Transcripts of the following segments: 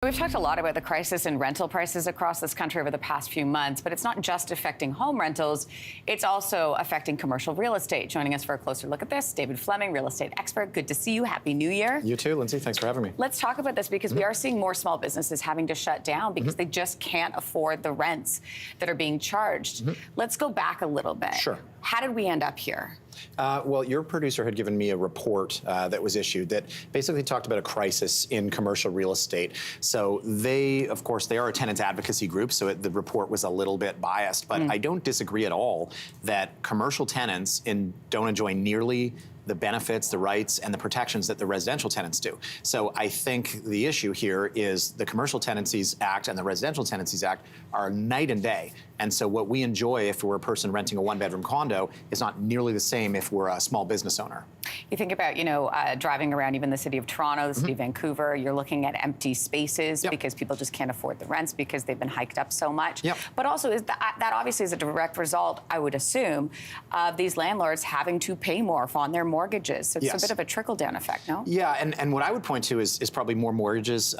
We've talked a lot about the crisis in rental prices across this country over the past few months, but it's not just affecting home rentals, it's also affecting commercial real estate. Joining us for a closer look at this, David Fleming, real estate expert. Good to see you. Happy New Year. You too, Lindsay. Thanks for having me. Let's talk about this because we are seeing more small businesses having to shut down because they just can't afford the rents that are being charged. Let's go back a little bit. Sure. How did we end up here? Well, your producer had given me a report that was issued that basically talked about a crisis in commercial real estate. So they, of course, they are a tenant advocacy group, so the report was a little bit biased. But I don't disagree at all that commercial tenants don't enjoy nearly the benefits, the rights, and the protections that the residential tenants do. So I think the issue here is the Commercial Tenancies Act and the Residential Tenancies Act are night and day. And so what we enjoy if we're a person renting a one-bedroom condo is not nearly the same if we're a small business owner. You think about, driving around even the city of Toronto, the city of Vancouver, you're looking at empty spaces because people just can't afford the rents because they've been hiked up so much. But also that obviously is a direct result, I would assume, of these landlords having to pay more on their mortgages. So it's a bit of a trickle-down effect, no? Yeah, and what I would point to is probably more mortgages,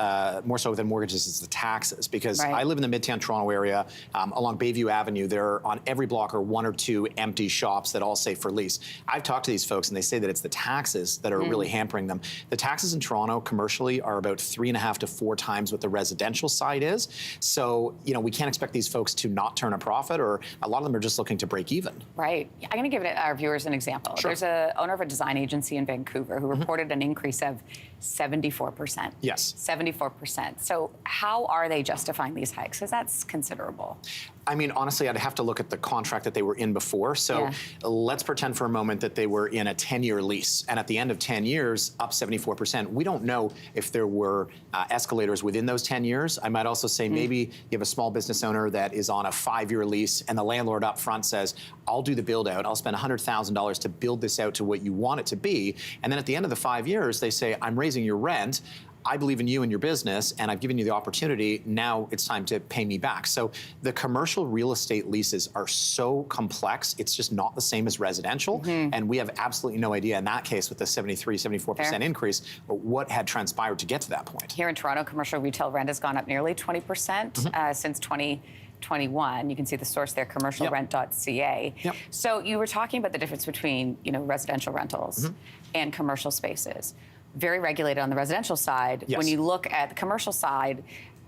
more so than mortgages, is the taxes. Because I live in the Midtown Toronto area, along Bayview Avenue. There on every block are one or two empty shops that all say for lease. I've talked to these folks and they say that it's the taxes that are really hampering them. The taxes in Toronto commercially are about 3.5 to 4 times what the residential side is. So, we can't expect these folks to not turn a profit, or a lot of them are just looking to break even. Right. I'm going to give our viewers an example. Sure. There's an owner of a design agency in Vancouver who reported an increase of 74%. Yes. 74%. So how are they justifying these hikes? Because that's considerable. I mean, honestly, I'd have to look at the contract that they were in before. So let's pretend for a moment that they were in a 10-year lease. And at the end of 10 years, up 74%. We don't know if there were escalators within those 10 years. I might also say maybe you have a small business owner that is on a 5-year lease and the landlord up front says, I'll do the build out. I'll spend $100,000 to build this out to what you want it to be. And then at the end of the 5 years, they say, I'm raising your rent. I believe in you and your business, and I've given you the opportunity. Now it's time to pay me back. So the commercial real estate leases are so complex. It's just not the same as residential. And we have absolutely no idea in that case with the 73, 74% increase, what had transpired to get to that point. Here in Toronto, commercial retail rent has gone up nearly 20% since 2021. You can see the source there, commercialrent.ca. So you were talking about the difference between, residential rentals and commercial spaces. Very regulated on the residential side. When you look at the commercial side,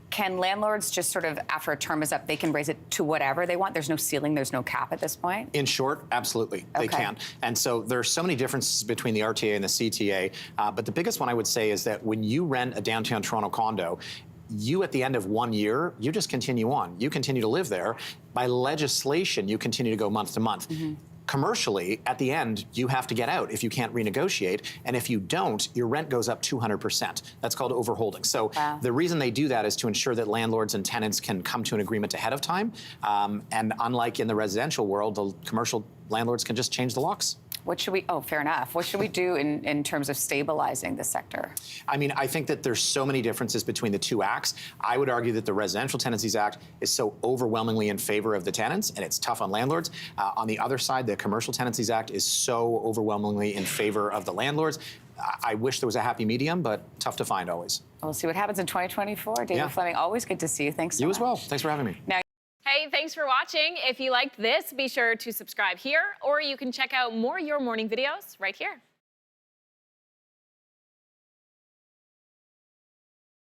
can landlords just sort of, after a term is up, they can raise it to whatever they want? There's no ceiling, there's no cap at this point? In short, absolutely, they can. And so there's so many differences between the RTA and the CTA, but the biggest one I would say is that when you rent a downtown Toronto condo, you, at the end of 1 year, you just continue on. You continue to live there. By legislation, you continue to go month to month. Commercially, at the end, you have to get out if you can't renegotiate. And if you don't, your rent goes up 200%. That's called overholding. So the reason they do that is to ensure that landlords and tenants can come to an agreement ahead of time. And unlike in the residential world, the commercial landlords can just change the locks. What should we, fair enough. What should we do in terms of stabilizing the sector? I mean, I think that there's so many differences between the two acts. I would argue that the Residential Tenancies Act is so overwhelmingly in favor of the tenants, and it's tough on landlords. On the other side, the Commercial Tenancies Act is so overwhelmingly in favor of the landlords. I wish there was a happy medium, but tough to find always. We'll see what happens in 2024. David Fleming, always good to see you. Thanks so much. You as well. Thanks for having me. Now, hey, thanks for watching. If you liked this, be sure to subscribe here, or you can check out more Your Morning videos right here.